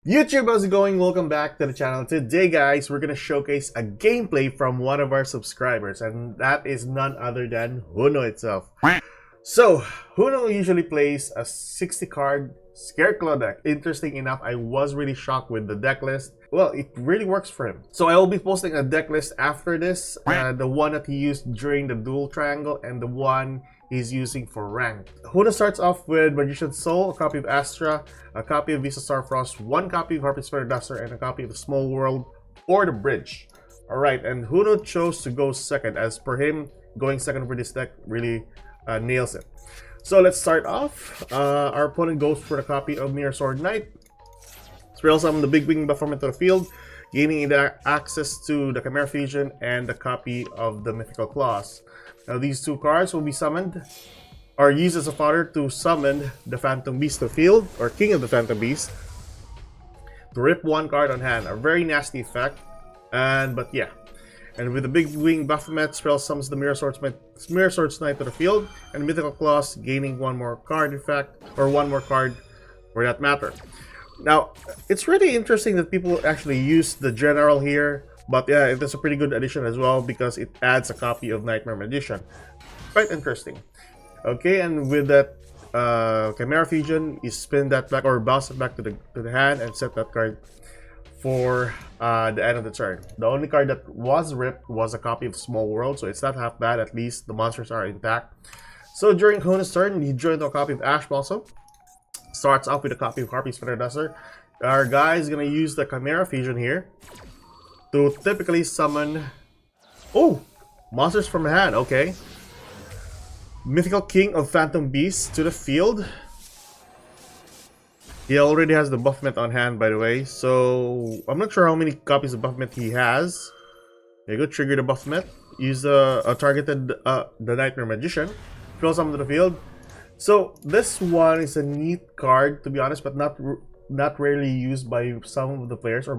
YouTube, how's it going? Welcome back to the channel. Today, guys, we're gonna showcase a gameplay from one of our subscribers, and that is none other than honu itself. So, honu usually plays a 60-card SCARECLAW deck. Interesting enough, I was really shocked with the deck list. Well, it really works for him. So I will be posting a deck list after this, the one that he used during the duel triangle and the one he's using for ranked. honu starts off with Magician's Soul, a copy of Astra, a copy of Visa Starfrost, one copy of Harpy's Feather Duster, and a copy of the Small World or the Bridge. Alright, and honu chose to go second. As per him, going second for this deck really nails it. So let's start off. Our opponent goes for the copy of Mirror Sword Knight. Spell summon the Big Wing Baphomet to the field, gaining access to the Chimera Fusion and the copy of the Mythical Claws. Now these two cards will be summoned, or used as a fodder to summon the Phantom Beast to the field, or King of the Phantom Beast, to rip one card on hand. A very nasty effect, but yeah. And with the Big Wing Baphomet, spell summons the Mirror Sword Knight to the field, and Mythical Claws gaining one more card, in fact, or one more card for that matter. Now, it's really interesting that people actually use the General here, but yeah, it is a pretty good addition as well because it adds a copy of Nightmare Magician. Quite interesting. Okay, and with that Chimera Fusion, you spin that back or bounce it back to the hand and set that card for the end of the turn. The only card that was ripped was a copy of Small World, so it's not half bad. At least the monsters are intact. So during honu's turn, he drew into a copy of Ash Blossom. Starts off with a copy of Harpy's Feather Duster. Our guy is gonna use the Chimera Fusion here to typically summon monsters from hand. Okay, Mythical King of Phantom Beasts to the field. He already has the Baphomet on hand, by the way, so I'm not sure how many copies of Baphomet he has. There you go, trigger the Baphomet. Use a targeted the Nightmare Magician. Throw some to the field. So this one is a neat card, to be honest, but not rarely used by some of the players or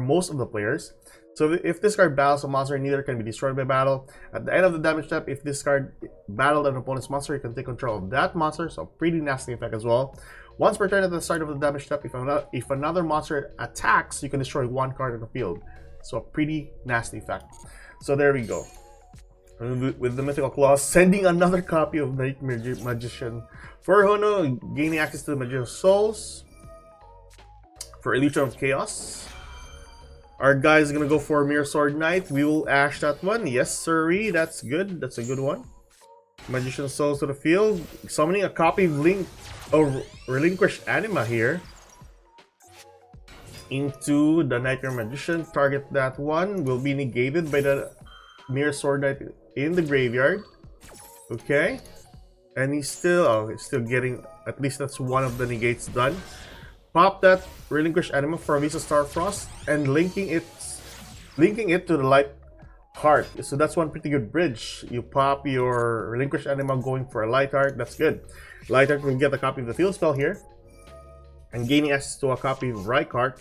most of the players. So if this card battles a monster, neither can be destroyed by battle. At the end of the damage step, if this card battled an opponent's monster, you can take control of that monster. So pretty nasty effect as well. Once per turn at the start of the damage step, if another monster attacks, you can destroy one card on the field. So a pretty nasty effect. So there we go. With the Mythical Claws, sending another copy of Nightmare Magician for honu, gaining access to the Magician's Souls for Illusion of Chaos. Our guy is gonna go for Mirror Sword Knight. We will ash that one. Yes, sirree, that's good. That's a good one. Magician's Souls to the field, summoning a copy of Relinquished Anima here into the Nightmare Magician. Target that one will be negated by the Mirror Sword Knight in the graveyard. Okay, and he's still getting, at least that's one of the negates done. Pop that Relinquished Anima for Visa Starfrost and linking it to the Light Heart. So that's one pretty good bridge. You pop your Relinquished Anima going for a Light Heart. That's good. Light Heart will get a copy of the field spell here and gaining access to a copy of Rykart.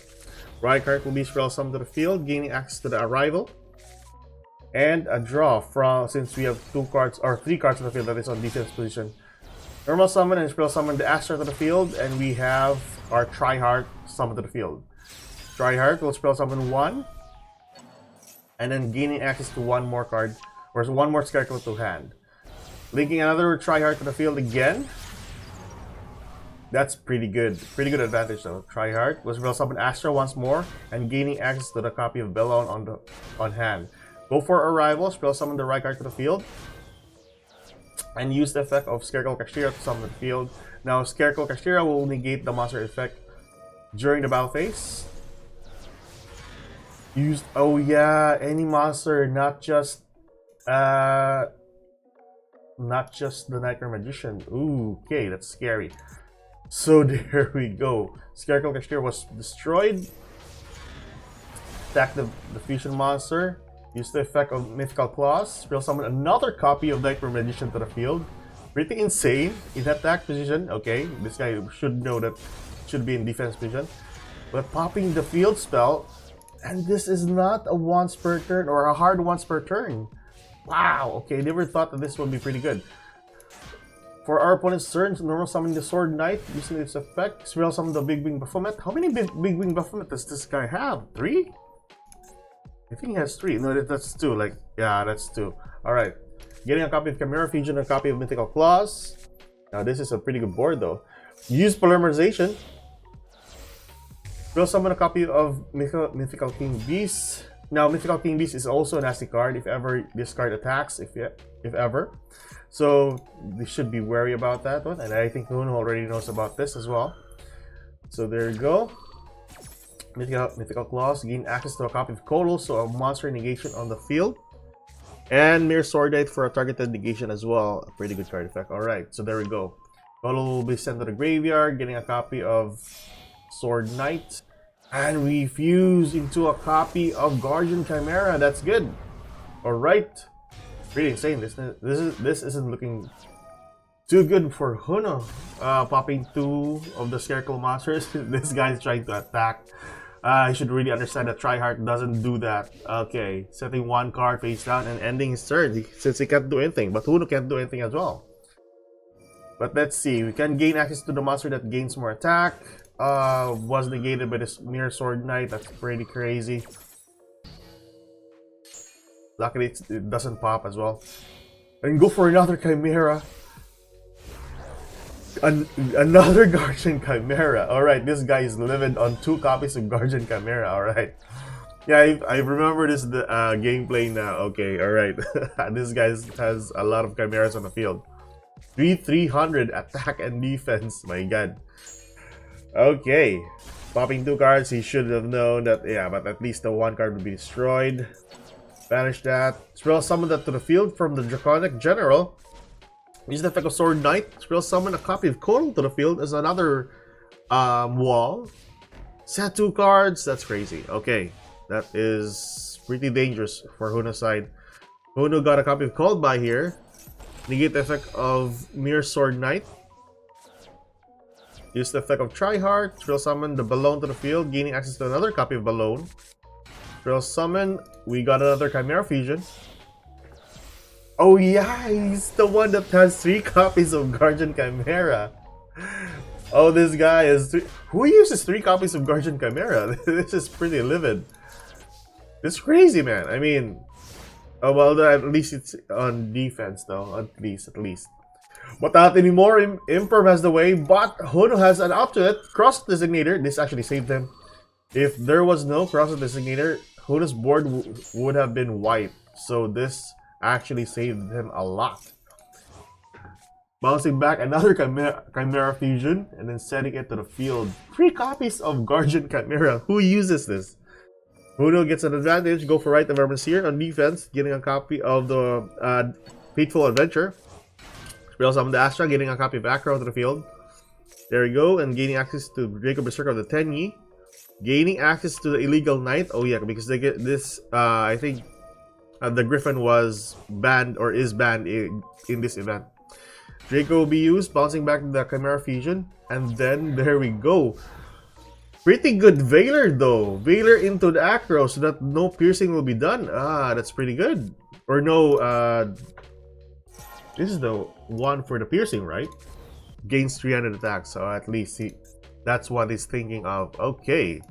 Rykart will be spell summoned to the field, gaining access to the Arrival and a draw from, since we have 2 cards or 3 cards in the field that is on defense position. Normal summon and spell summon the Astra to the field, and we have our Tri-Heart summoned to the field. Tri-Heart will spell summon 1, and then gaining access to one more card, or one more SCARECLAW to hand. Linking another Tri-Heart to the field again. That's pretty good. Pretty good advantage though. Tri-Heart will spell summon Astra once more, and gaining access to the copy of Bellon on hand. Go for Arrival, spell summon the Rykart to the field, and use the effect of SCARECLAW Kashtira to summon the field. Now, SCARECLAW Kashtira will negate the monster effect during the battle phase. Used, oh yeah, any monster, not just the Nightmare Magician. Ooh, okay, that's scary. So there we go. SCARECLAW Kashtira was destroyed. Attack the fusion monster. Use the effect of Mythical Claws. Spell summon another copy of Nightmare Magician to the field. Pretty insane in attack position. Okay, this guy should know that should be in defense position. But popping the field spell, and this is not a once per turn or a hard once per turn. Wow. Okay, never thought that this would be pretty good. For our opponent's turn, normal summon the Sword Knight using its effect. Swirl summon the Big Wing Baphomet. How many Big Wing Baphomet does this guy have? 3? I think he has 3. No, that's 2. Like, yeah, that's 2. Alright. Getting a copy of Chimera Fusion and a copy of Mythical Claws. Now, this is a pretty good board, though. Use Polymerization. Swirl summon a copy of Mythical King Beast. Now, Mythical King Beast is also a nasty card if ever this card attacks, if ever. So, we should be wary about that one. And I think Honu already knows about this as well. So, there you go. Mythical Claws. Gain access to a copy of Kodal, so a monster negation on the field. And Mere Sword Knight for a targeted negation as well. A pretty good card effect. Alright, so there we go. Kodal will be sent to the graveyard, getting a copy of Sword Knight. And we fuse into a copy of Guardian Chimera. That's good. Alright. Pretty insane. This isn't looking too good for Honu. Popping 2 of the SCARECLAW monsters. This guy's trying to attack. He should really understand that Tryhard doesn't do that. Okay, setting 1 card face down and ending his turn since he can't do anything. But Honu can't do anything as well. But let's see. We can gain access to the monster that gains more attack. Was negated by this Mere Sword Knight. That's pretty crazy. Luckily, it doesn't pop as well. And go for another Chimera. Another Guardian Chimera. Alright, this guy is living on 2 copies of Guardian Chimera. Alright. Yeah, I remember this gameplay now. Okay, alright. This guy has a lot of Chimeras on the field. 300 attack and defense. My god. Okay. Popping 2 cards, he should have known that, yeah, but at least the 1 card would be destroyed. Banish that. Spell summon that to the field from the Draconic General. Use the effect of Sword Knight. Spell summon a copy of Kodal to the field as another wall. Set 2 cards. That's crazy. Okay. That is pretty dangerous for Honu's side. Honu got a copy of Cold by here. Negate the effect of Mere Sword Knight. Use the effect of Tryhard. Spell summon the Balloon to the field, gaining access to another copy of Balloon. Spell summon. We got another Chimera Fusion. Oh yeah, he's the one that has 3 copies of Guardian Chimera. Oh, this guy is... Who uses 3 copies of Guardian Chimera? This is pretty livid. It's crazy, man. I mean... Oh, well, at least it's on defense, though. At least. But not anymore. Imperm has the way, but Honu has an up to it. Cross Designator. This actually saved him. If there was no Cross Designator, Honu's board would have been wiped. So this actually saved him a lot. Bouncing back another Chimera Fusion and then sending it to the field. 3 copies of Guardian Chimera. Who uses this? Honu gets an advantage. Go for Right of Vermisier on defense, getting a copy of the Fateful Adventure. We also have the Astra, getting a copy of Acro to the field. There we go, and gaining access to Draco Berserker of the Tenyi. Gaining access to the Illegal Knight. Oh yeah, because they get this. I think the Griffin was banned or is banned in this event. Draco will be used, bouncing back to the Chimera Fusion, and then there we go. Pretty good Veiler though. Veiler into the Acro so that no piercing will be done. Ah, that's pretty good. Or no, this is the one for the piercing, right? Gains 300 attacks, so at least that's what he's thinking of. Okay,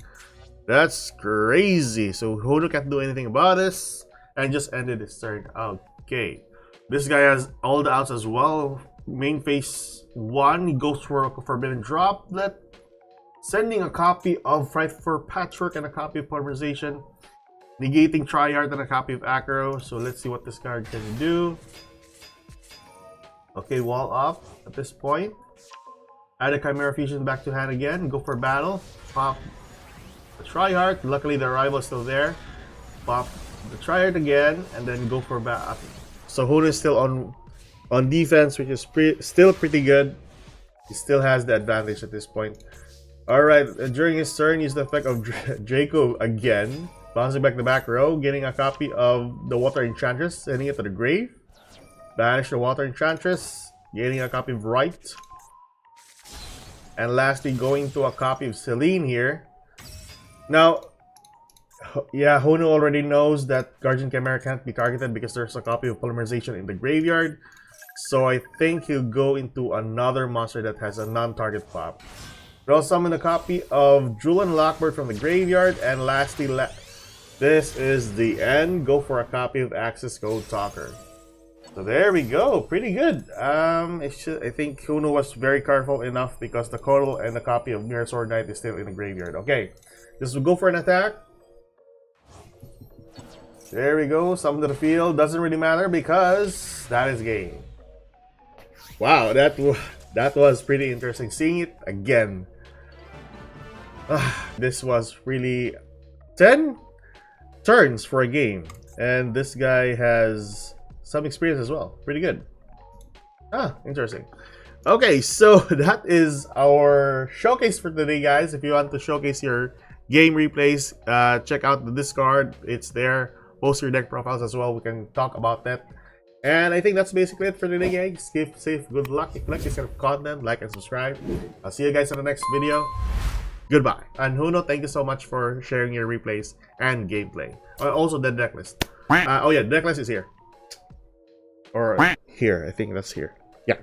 that's crazy. So Honu can't do anything about this and just ended his turn. Okay, this guy has all the outs as well. Main phase 1, he goes for a Forbidden Droplet, sending a copy of Frightful Patchwork and a copy of Polymerization, negating Tryhard and a copy of Acro. So let's see what this card can do. Okay, wall up at this point. Add a Chimera Fusion back to hand again. Go for battle. Pop the Tryhard. Luckily, the rival is still there. Pop the Tryhard again, and then go for battle. So Honu is still on defense, which is still pretty good. He still has the advantage at this point. Alright, during his turn, use the effect of Draco again. Bouncing back the back row, getting a copy of the Water Enchantress, sending it to the grave. Banish the Water Enchantress, getting a copy of Right. And lastly, going to a copy of Celine here. Now, yeah, Honu already knows that Guardian Chimera can't be targeted because there's a copy of Polymerization in the graveyard. So I think he'll go into another monster that has a non-target pop. Draw summon a copy of Julian Lockbird from the graveyard, and lastly, this is the end. Go for a copy of Access Code Talker. So there we go, pretty good. I think Honu was very careful enough because the Coddle and the copy of Mirror Sword Knight is still in the graveyard. Okay, this will go for an attack. There we go, summon to the field. Doesn't really matter because that is game. Wow, that was pretty interesting. Seeing it again. This was really 10 turns for a game, and this guy has some experience as well. Pretty good. Interesting. Okay, so that is our showcase for today, guys. If you want to showcase your game replays, check out the Discord. It's there. Post your deck profiles as well. We can talk about that. And I think that's basically it for today, guys. Keep safe, good luck. If you like this kind of content, like and subscribe. I'll see you guys in the next video. Goodbye. And Honu, thank you so much for sharing your replays and gameplay. Also the deck list. Oh yeah, the deck list is here. Or here, I think that's here. Yeah.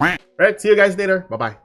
Alright, see you guys later. Bye-bye.